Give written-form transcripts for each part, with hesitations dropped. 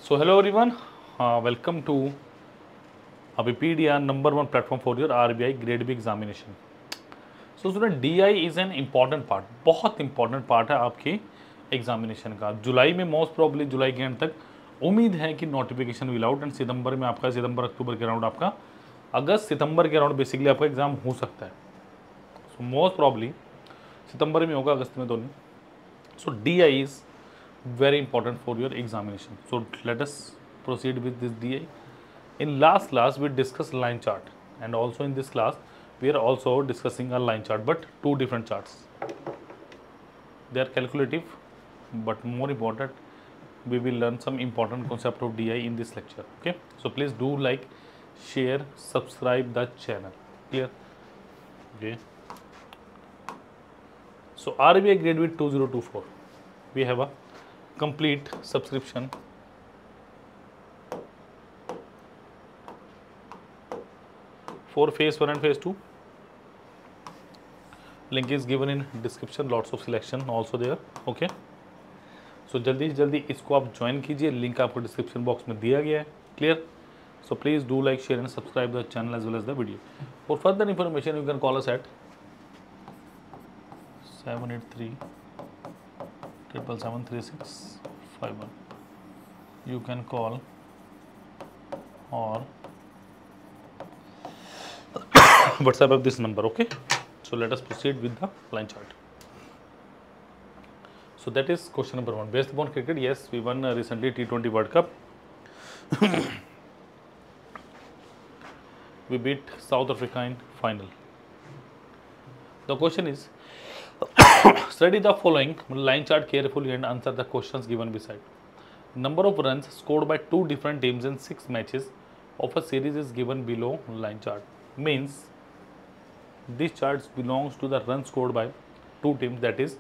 So hello everyone, welcome to Abipedia number one platform for your RBI Grade B examination. So student DI is an important part, बहुत important part है आपके examination का. जुलाई में most probably जुलाई के and तक उम्मीद है कि नोटिफिकेशन विल आउट एंड सितंबर में आपका सितंबर अक्टूबर के अराउंड आपका अगस्त सितंबर के अराउंड बेसिकली आपका एग्जाम हो सकता है. सो मोस्ट प्रॉब्ली सितंबर में होगा, अगस्त में तो नहीं. सो DI is very important for your examination. So let us proceed with this DI. In last class we discussed line chart, and also in this class we are also discussing a line chart, but two different charts. They are calculative, but more important, we will learn some important concept of DI in this lecture. Okay, so please do like, share, subscribe the channel. Clear? Okay. So RBI grade with 2024, we have a complete subscription for phase 1 and phase 2. Link is given in description, lots of selection also there. Okay, so जल्दी से जल्दी इसको आप join कीजिए, link आपको description box में दिया गया है. Clear? So please do like, share and subscribe the channel as well as the video. For further information you can call us at 783-777-3651. You can call or WhatsApp of this number. Okay, so let us proceed with the line chart. So that is question number 1. Based upon cricket, yes, we won recently T20 World Cup. We beat South Africa in final. The question is, study the following line chart carefully and answer the questions given beside. Number of runs scored by two different teams in 6 matches of a series is given below line chart. Means this chart belongs to the runs scored by two teams, that is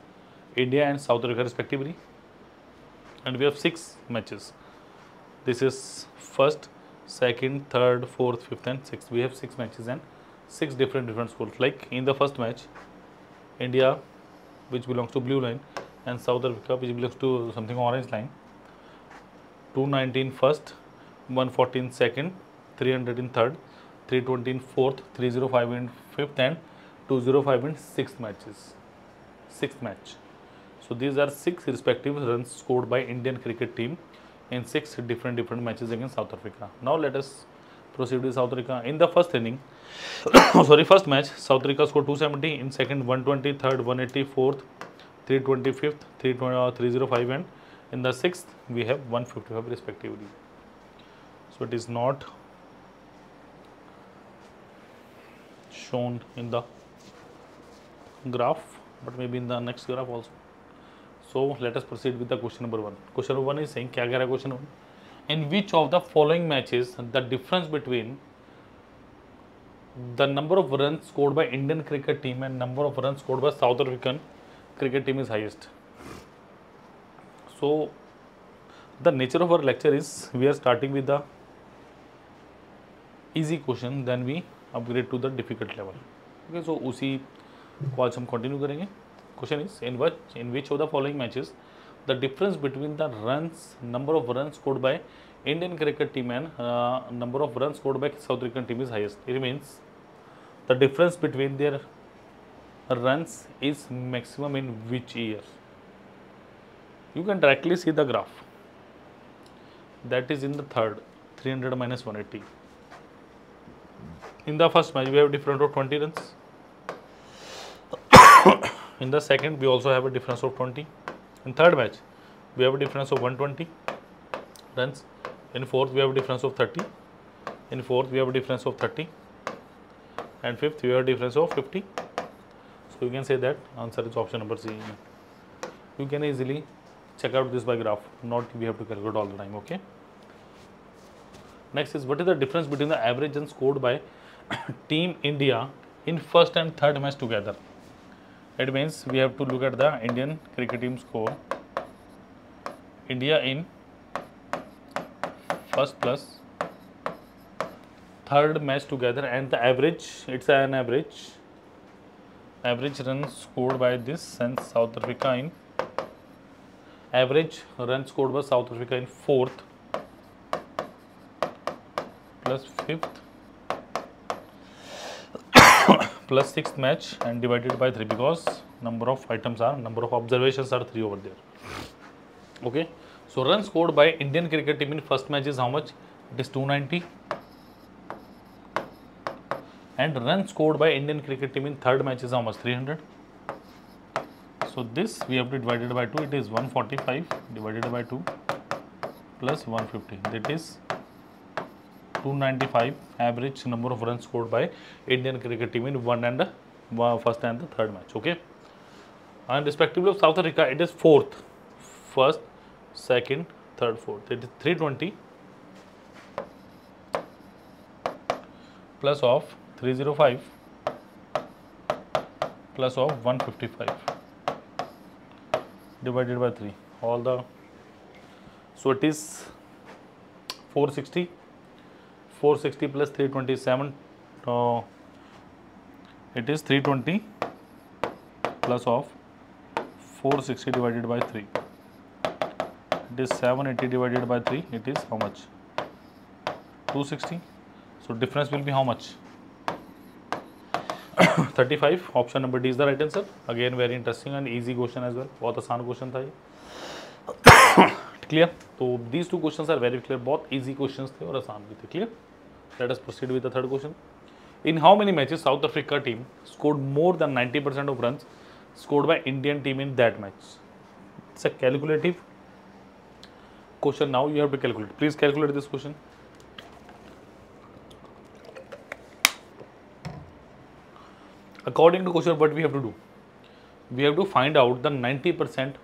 India and South Africa respectively, and we have 6 matches. This is first, second, third, fourth, fifth and sixth. We have 6 matches and 6 different scores. Like in the first match, India, which belongs to blue line, and South Africa, which belongs to something orange line, 219 first, 114 second, 300 in third, 320 in fourth, 305 in fifth and 205 in sixth matches. Sixth match. So these are 6 respective runs scored by Indian cricket team in 6 different matches against South Africa. Now let us proceed with South Africa. In the first inning, first match, South Africa scored 270, in second 120, third 180, fourth 325, 305 and in the sixth we have 155 respectively. So it is not shown in the graph, but maybe in the next graph also. So let us proceed with the question number 1. Question number 1 is saying, क्या कह रहा है question 1? In which of the following matches the difference between the number of runs scored by Indian cricket team and number of runs scored by South African cricket team is highest? So the nature of our lecture is we are starting with the easy question, then we upgrade to the difficult level. Okay, so उसी को आज हम continue करेंगे. Question is, in which of the following matches the difference between the number of runs scored by Indian cricket team and number of runs scored by South African team is highest? It means the difference between their runs is maximum in which year? You can directly see the graph. That is in the third, 300 minus 180. In the first match we have a difference of 20 runs. In the second we also have a difference of 20. In third match we have a difference of 120 runs. In fourth we have a difference of 30. In fourth we have a difference of 30. And fifth we have a difference of 50. So you can say that answer is option number C. You can easily check out this by graph, not we have to calculate all the time. Okay. Next is, what is the difference between the average runs scored by Team India in first and third match together? It means we have to look at the Indian cricket team score. India in first plus third match together, and the average, it's an average runs scored by this and South Africa in average runs scored by South Africa in fourth plus 5th plus 6th match and divided by 3 because number of observations are 3 over there. Okay, so runs scored by Indian cricket team in first match is how much? It is 290. And runs scored by Indian cricket team in third match is how much? 300. So this we have to divide it by 2. It is 145 divided by 2 plus 150. That is 295 average number of runs scored by Indian cricket team in first and the third match. Okay, and respectively of South Africa, it is fourth, first, second, third, fourth. It is 320 plus of 305 plus of 155 divided by 3. All the so it is 460 plus 327. It is 320 plus of 460 divided by 3. It is 780 divided by 3. It is how much? 260. So difference will be how much? 35. Option number D is the right answer. Again very interesting and easy question as well. बहुत आसान question था ये. Clear? तो these two questions are very clear. बहुत easy questions थे और आसान भी थे. Clear? Let us proceed with the third question. In how many matches South Africa team scored more than 90% of runs scored by Indian team in that match? It's a calculative question. Now you have to calculate. Please calculate this question. According to question, what we have to do? We have to find out the 90%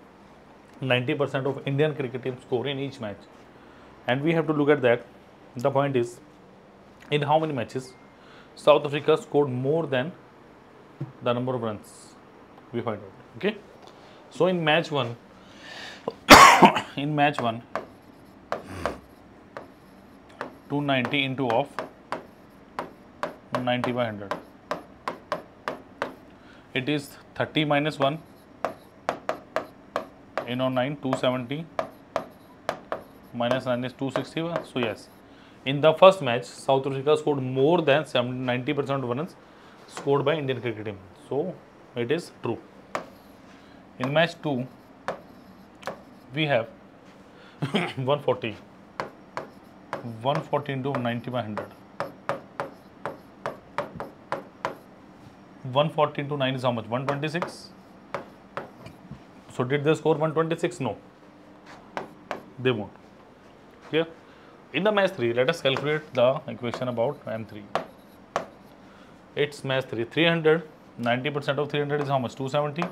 of Indian cricket team score in each match, and we have to look at that. The point is, in how many matches South Africa scored more than the number of runs? We find out. Okay. So in match one, 290 into of 90 by 100. It is 30 minus 1 in on 9, 270 minus 9 is 261. So yes, in the first match South Africa scored more than 90% of runs scored by Indian cricket team. So it is true. In match 2 we have 140 into 90 by 100. 140 into 9 is how much? 126. So did they score 126? No, they won't. Clear? In the match 3, let us calculate the equation about M3. It's match 3. 300, 90% of 300 is how much? 270,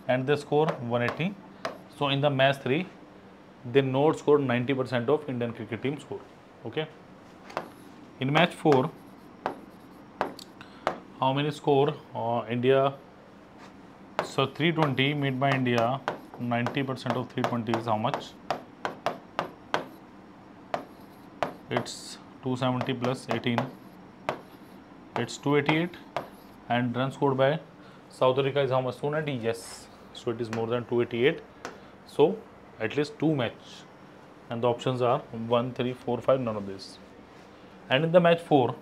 and they score 180. So in the match 3, they not scored 90% of Indian cricket team score. Okay. In match 4, how many score? India. So 320 made by India. 90% of 320 is how much? It's 270 plus 18. It's 288. And runs scored by South Africa is how much? 290. Yes. So it is more than 288. So at least 2 match. And the options are 1, 3, 4, 5. None of this. And in the match 4.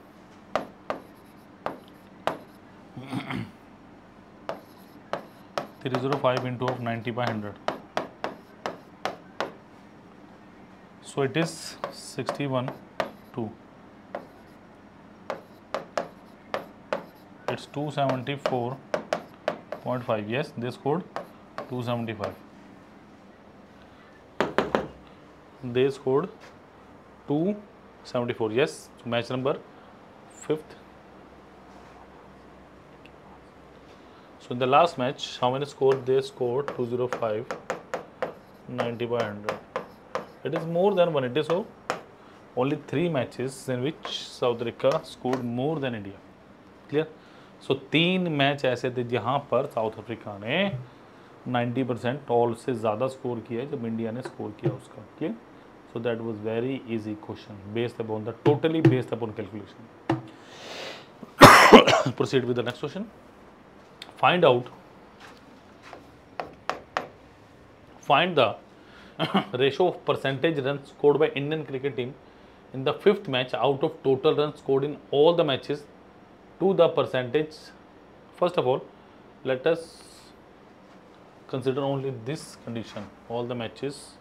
305 into of 90 by 100. So it is 61, 2. It's 274.5. Yes, they scored 275. They scored 274. Yes, so match number 5th. So in the last match, how many scored? They scored 205, 90 by 100. It is more than 180. So only 3 matches in which South Africa scored more than India. Clear? So 3 match ऐसे थे जहाँ पर south Africa ने 90% all से ज़्यादा score किया जब India ने स्कोर किया उसका. Clear? So that was very easy question based upon the totally based upon calculation. Proceed with the next question. Find the ratio of percentage runs scored by Indian cricket team in the fifth match out of total runs scored in all the matches to the percentage. First of all, let us consider only this condition, all the matches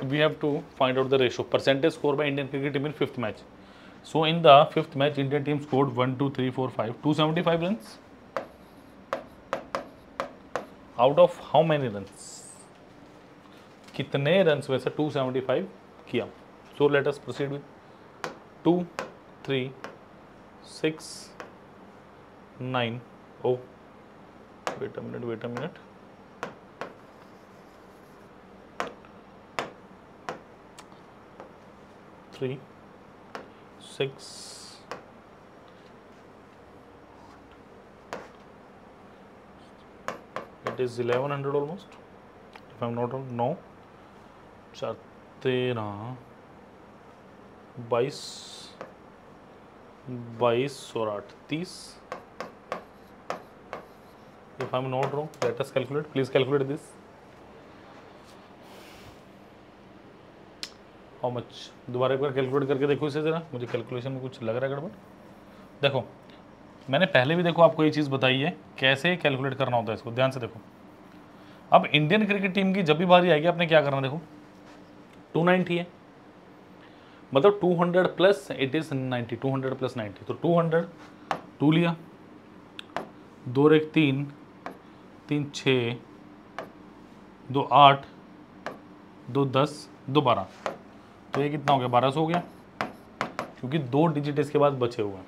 we have to find out the ratio percentage score by Indian cricket team in fifth match. So in the fifth match Indian team scored 1 2 3 4 5 275 runs. Out of how many runs? कितने runs में से 275 किया? So let us proceed with 2 3 6 9. Oh, wait a minute. 3 6 it is 1100 almost, if I'm not wrong. No, 4 13 22 और 8 30. If I'm not wrong, let us calculate. Please calculate this. How much? दोबारा एक बार calculate करके देखो इसे ज़रा, मुझे कैलकुलेशन में कुछ लग रहा है गड़बड़. देखो मैंने पहले भी देखो आपको ये चीज़ बताई है कैसे कैलकुलेट करना होता है इसको, ध्यान से देखो. अब इंडियन क्रिकेट टीम की जब भी बारी आएगी आपने क्या करना, देखो 290 है, मतलब 200 प्लस इट इज़ 90, 200 प्लस 90, तो 200 2 लिया, 2 1 3 3 6 2 8 2 10 2 12, तो ये कितना हो गया, 1200 हो गया, क्योंकि 2 डिजिट इसके बाद बचे हुए हैं.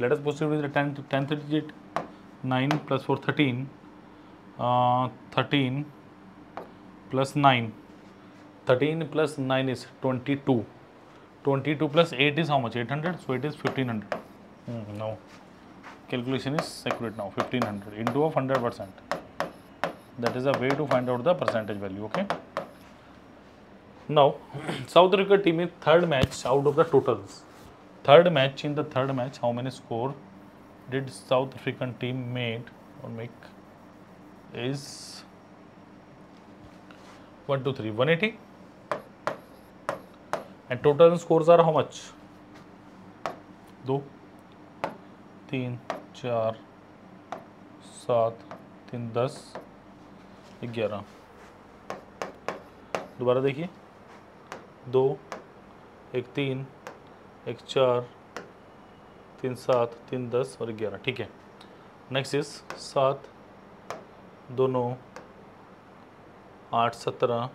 Late us proceed with 10th digit. 9 + 4 13 13 + 9 13 + 9 is 22. 22 + 8 is how much? 800. So it is 1500. Now calculation is accurate now. 1500 into of 100%. That is a way to find out the percentage value. Okay. Now South Africa team in third match out of the totals. Third match, in the third match, how many score did South African team made or make? Is 1 2 3 180. And total scores are how much? 2 3 4 7 3 10 11. दोबारा देखिए, 2 1 3 1 4 3 7 3 10 और 11. ठीक है. Next is 7 2 9 8 17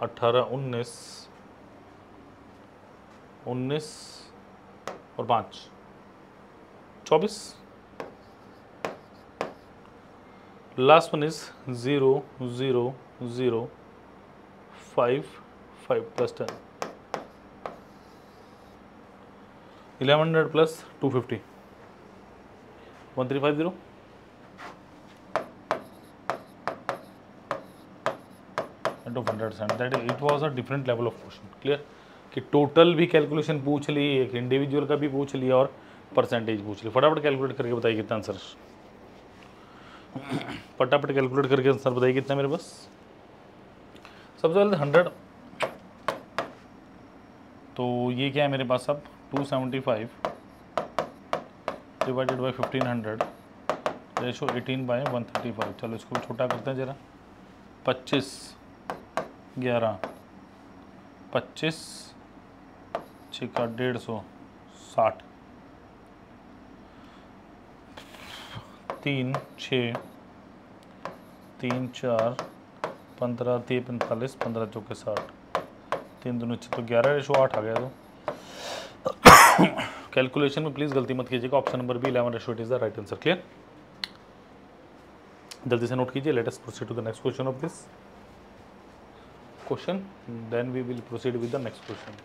18 19 19 और 5 24. Last one is 0 0 0 5 5 + 10 1100 + 250 1350. and of 100%. That it was a different level of question. Clear कि total भी calculation पूछ ली, एक इंडिविजुअल का भी पूछ लिया और परसेंटेज पूछ ली. फटाफट कैलकुलेट करके बताइए कितना आंसर. फटाफट कैलकुलेट करके आंसर बताइए कितना मेरे पास. सबसे पहले 100, तो ये क्या है मेरे पास अब 275 डिवाइडेड बाई 1500 रेशो 18/135. चलो इसको छोटा करते हैं ज़रा. 25 11 25 6 का 150 60 3 6 3 4 15 3 45 15 चौके 60 3 दूनी 6 तो 11:8 आ गया. तो कैलकुलेशन में प्लीज़ गलती मत कीजिएगा. Option number B 11:8 is the right answer. Clear, जल्दी से नोट कीजिए. Let us proceed to the next question of this question, then we will proceed with the next question.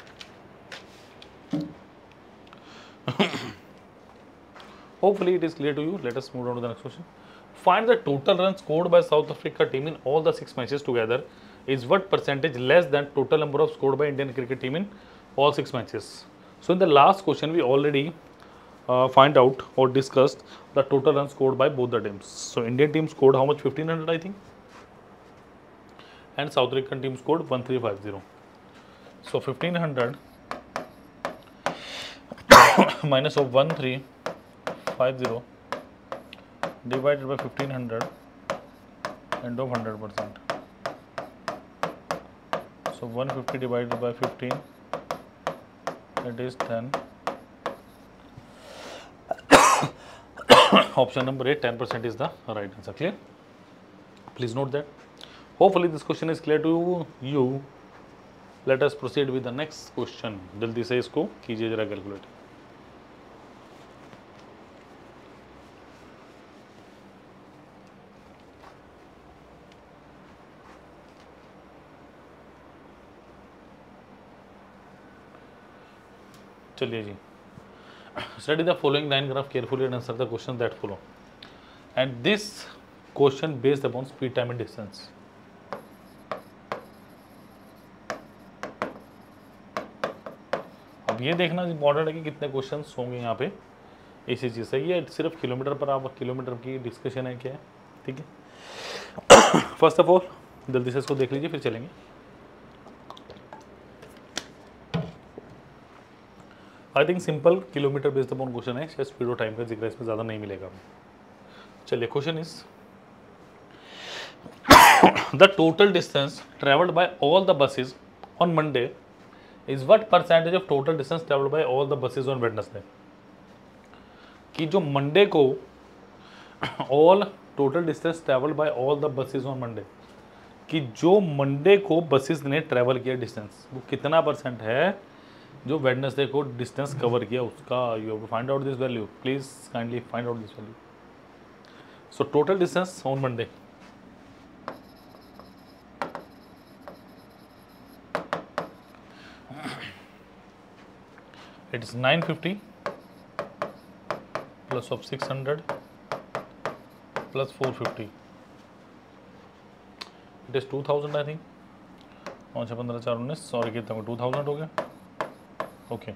Hopefully it is clear to you. Let us move on to the next question. Find the total runs scored by South Africa team in all the 6 matches together is what percentage less than total number of scored by Indian cricket team in all 6 matches. So in the last question we already find out or discussed the total runs scored by both the teams. So Indian team scored how much? 1500 I think. and South African team scored 1350. So 1500 minus of 1350 divided by 1500 and of 100%. So 150 divided by 15, it is 10. Option number 8, 10% is the right answer. Clear? Please note that. Hopefully this question is clear to you. Let us proceed with the next question. जल्दी से इसको कीजिए जरा calculate. चलिए जी. Study the following line graph carefully and answer the questions that follow. And this question based upon speed, time and distance. अब ये देखना important है कि कितने क्वेश्चंस होंगे यहाँ पे इसी चीज़ से. ये सिर्फ किलोमीटर पर आप किलोमीटर की डिस्कशन है क्या है. ठीक है. फर्स्ट ऑफ ऑल जल्दी से इसको देख लीजिए फिर चलेंगे. I think simple kilometre based upon question है. शायद स्पीड और टाइम का जिक्र इसमें ज़्यादा नहीं मिलेगा. चलिए question is the total distance travelled bye all the buses on Monday is what percentage of total distance travelled bye all the buses on Wednesday. कि जो मंडे को all total distance travelled bye all the buses on Monday, कि जो Monday को buses ने travel किया distance वो कितना परसेंट है जो वेडनेसडे को डिस्टेंस कवर किया उसका. You have to find out this value. Please kindly find out this value. So total distance on Monday it is 950 plus of 600 plus 450. It is 2000 I think. 5 15 4 19 sorry कितना 2000 हो गया. Okay.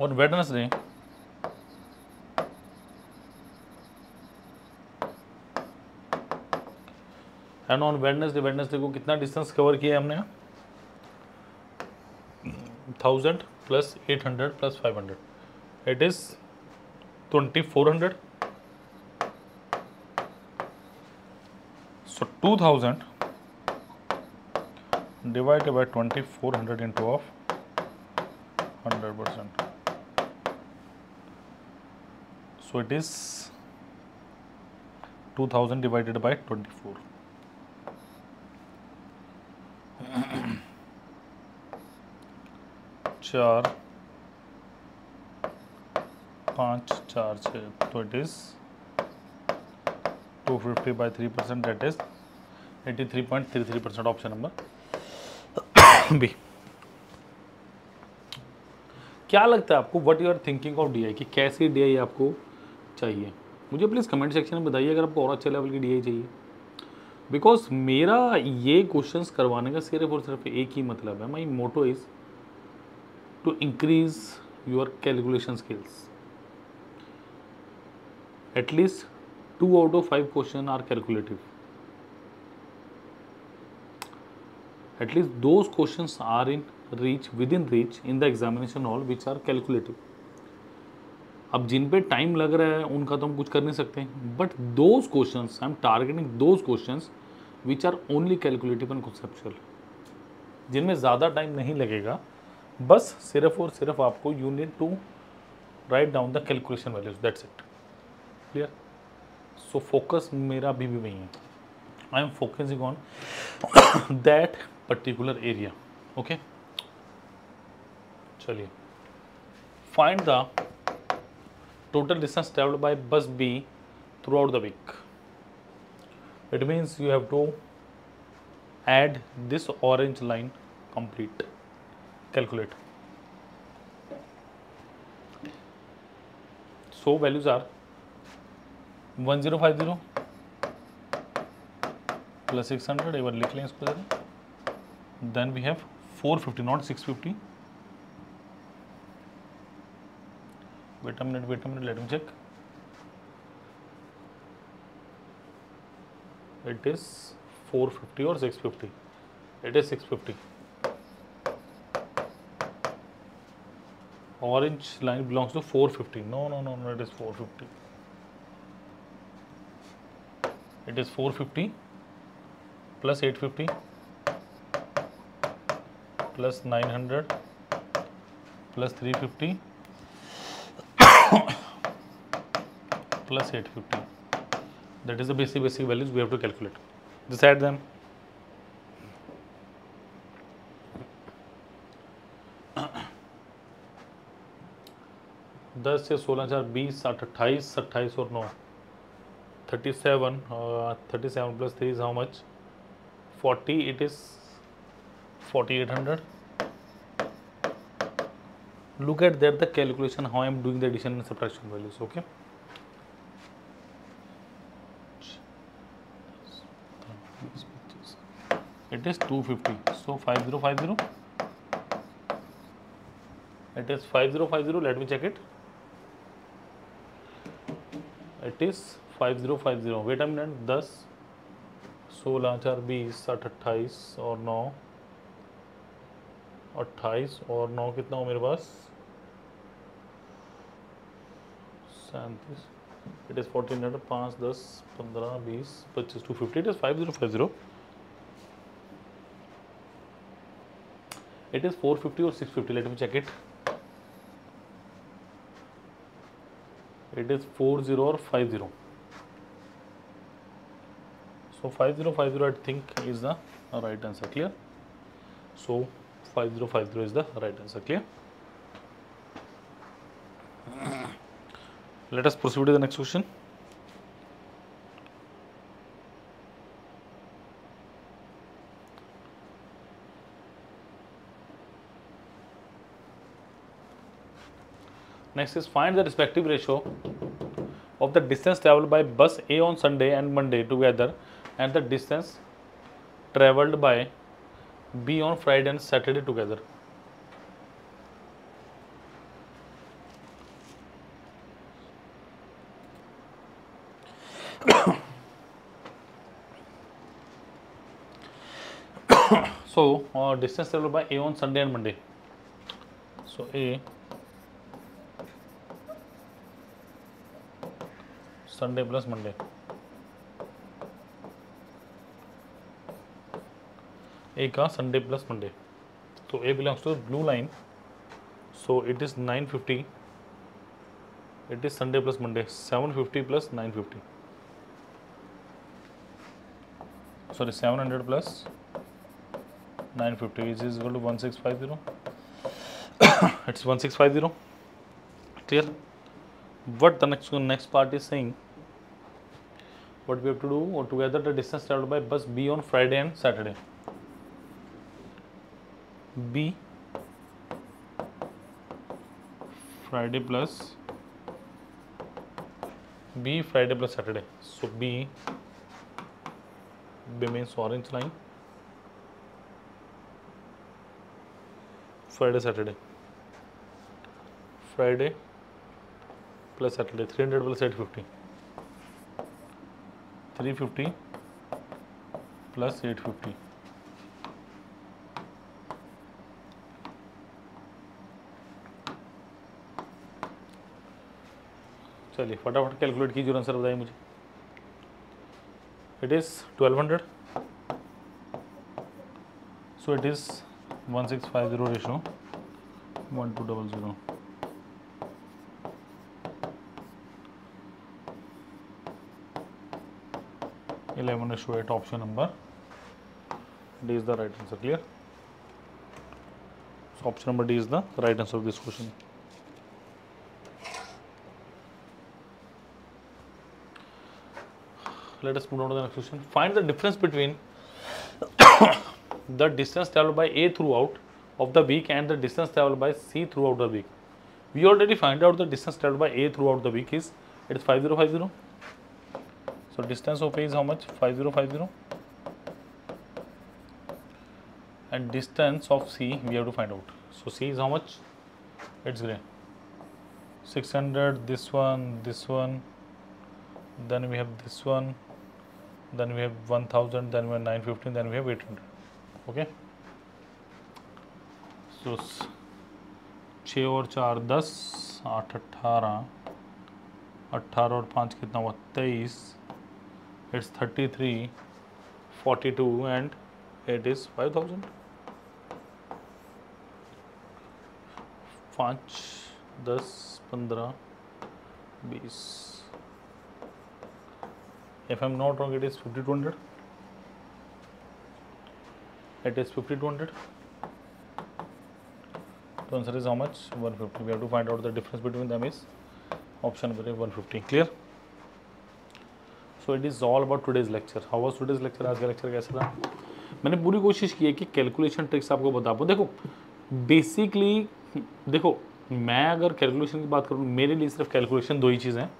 और Wednesday and on Wednesday को कितना distance cover किया है हमने 1000 plus 800 plus 500. It is 2400. So 2000 divided by 2400 into of 100%. So it is 2000 divided by 24. चार 5 4 6. तो it is 250 by 3%. That is 83.33%. Option number B. क्या लगता है आपको what you are thinking of DI कि कैसी डीआई आपको चाहिए. मुझे प्लीज़ कमेंट सेक्शन में बताइए अगर आपको और अच्छे लेवल की डीआई चाहिए. बिकॉज मेरा ये क्वेश्चंस करवाने का सिर्फ और सिर्फ एक ही मतलब है. My motto is to increase your calculation skills. At least 2 out of 5 questions are calculative. At least those questions are within reach in the examination hall which are calculative. अब जिन पे टाइम लग रहा है उनका तो हम कुछ कर नहीं सकते. But those questions I am targeting those questions which are only calculative and conceptual, जिनमें ज़्यादा टाइम नहीं लगेगा. बस सिर्फ और सिर्फ आपको you need to write down the calculation values. That's it. Clear. So focus मेरा अभी भी वही है. I am focusing on that particular area. Okay. चलिए. Find the total distance travelled by bus B throughout the week. It means you have to add this orange line complete. Calculate. So values are 1050 plus 600. एक बार लिख लें इसको जरा. Then we have 450 not 650. Wait a minute, let me check. It is 450 or 650? It is 650. Orange line belongs to 450. No, it is 450. It is 450 plus 850 plus 900 plus 350 plus 850. That is the basic values we have to calculate. Just add them. दस से 16 4 20 8 28 28 और 9 37 37 plus 3 is how much? 40. It is 4800. Look at that the calculation how I am doing the addition and subtraction values. Okay, it is 250. So 5050. It is 5050. Let me check it. It is 5050. Wait a minute. 10 16 4 20 8 28 और 9 28 और 9 कितना हो मेरे पास? 37. It is 1400. 5 10 15 20 25 250. It is 5050. It is 450 or 650. Let me check it. It is 40 or 50. So 5050 I think is the right answer. Clear? So 5050 is the right answer. Clear? Let us proceed to the next question. Next is find the respective ratio of the distance traveled by bus A on Sunday and Monday together and the distance traveled by B on Friday and Saturday together. So distance traveled by A on Sunday and Monday. So A Sunday plus Monday. A का Sunday plus Monday. So A belongs to the blue line. So it is 950. It is Sunday plus Monday. 750 plus 950. Sorry, 700 plus 950 is equal to 1650. It's 1650. Clear? What the next part is saying? What we have to do together the distance traveled by bus B on Friday and Saturday. B Friday plus Saturday. So B means orange line. Friday plus Saturday. 300 plus 850. 350 plus 850. चलिए फटाफट calculate कीजिए और answer बताइए मुझे. It is 1200. So it is 1650 ratio 1200. ratio 8. Option number D is the right answer. Clear? So option number D is the right answer of this question. Let us move on to the next question. Find the difference between the distance traveled by A throughout of the week and the distance traveled by C throughout the week. We already find out the distance traveled by A throughout the week is, it is 5050. So distance of A is how much? 5050. And distance of C we have to find out. So C is how much? It's gray. 600, this one, then we have this one, then we have 1000, then we have 915, then we have 800. Okay, so 6 और 4 10, 8 18, 18 और 5 कितना हुआ 23, it's 33, 42 and 8 is 5000. 5 10 15 20, if I'm not wrong it is 5200. It is 5200. The answer is how much? 150. We have to find out the difference between them is option number 150. Clear? So it is all about today's lecture. How was today's lecture? आज का lecture कैसा था? मैंने पूरी कोशिश की है कि कैलकुलेशन ट्रिक्स आपको बता पाऊँ. देखो बेसिकली देखो मैं अगर कैलकुलेशन की बात करूँ मेरे लिए सिर्फ कैलकुलेशन दो ही चीज़ें हैं,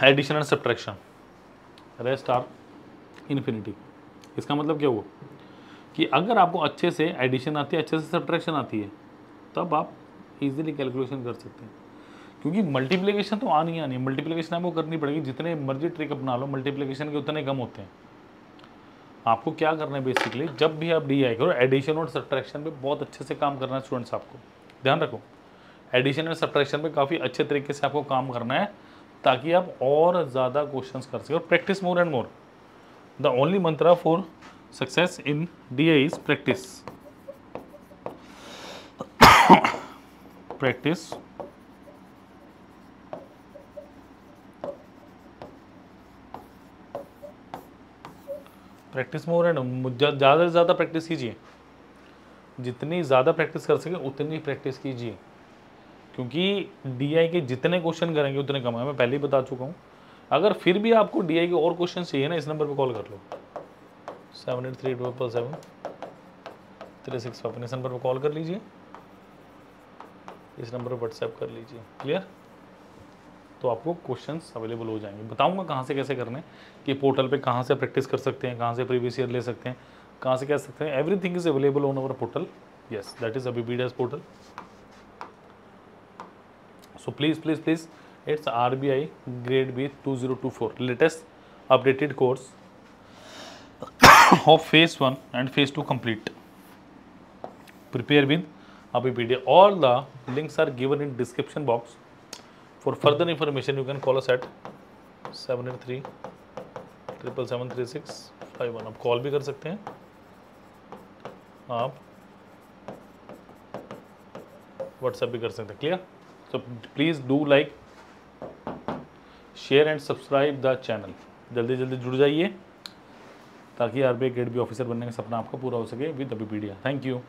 addition and subtraction, rest are infinity. इसका मतलब क्या हुआ कि अगर आपको अच्छे से एडिशन आती है, अच्छे से सब्ट्रैक्शन आती है, तब आप इजीली कैलकुलेशन कर सकते हैं. क्योंकि मल्टीप्लिकेशन तो आनी है, मल्टीप्लिकेशन आपको करनी पड़ेगी. जितने मर्जी ट्रिक अपना लो मल्टीप्लिकेशन के उतने कम होते हैं. आपको क्या करना है बेसिकली, जब भी आप DI करो एडिशन और सब्ट्रैक्शन पे बहुत अच्छे से काम करना है. स्टूडेंट्स आपको ध्यान रखो, एडिशन और सब्ट्रैक्शन पे काफ़ी अच्छे तरीके से आपको काम करना है ताकि आप और ज़्यादा क्वेश्चंस कर सकें. और practice more and more. The only Mantra for success in DI is practice. Practice practice more and ज़्यादा से ज़्यादा प्रैक्टिस कीजिए. जितनी ज़्यादा प्रैक्टिस कर सके उतनी प्रैक्टिस कीजिए. क्योंकि DI के जितने क्वेश्चन करेंगे उतने कम है. मैं पहले ही बता चुका हूँ. अगर फिर भी आपको DI के और क्वेश्चन चाहिए ना, इस नंबर पे कॉल कर लो 7832773655. इस नंबर पर कॉल कर लीजिए, इस नंबर पर व्हाट्सएप कर लीजिए. क्लियर? तो आपको क्वेश्चंस अवेलेबल हो जाएंगे. बताऊंगा कहाँ से कैसे करने, कि पोर्टल पे कहाँ से प्रैक्टिस कर सकते हैं, कहाँ से प्रीवियस ईयर ले सकते हैं, कहाँ से कह सकते हैं. Everything is available on our portal. Yes, that is ABPDS portal. So please please please, it's RBI grade B 2024 latest updated course of phase 1 and phase 2 complete. Prepare with ABPDS. All the links are given in description box. For further information you can call us at 78377365. आप call भी कर सकते हैं, आप WhatsApp भी कर सकते हैं. Clear? So please do like, share and subscribe the channel. जल्दी जल्दी जुड़ जाइए ताकि RBI ग्रेड B ऑफिसर बनने का सपना आपका पूरा हो सके विद ABPDS. Thank you.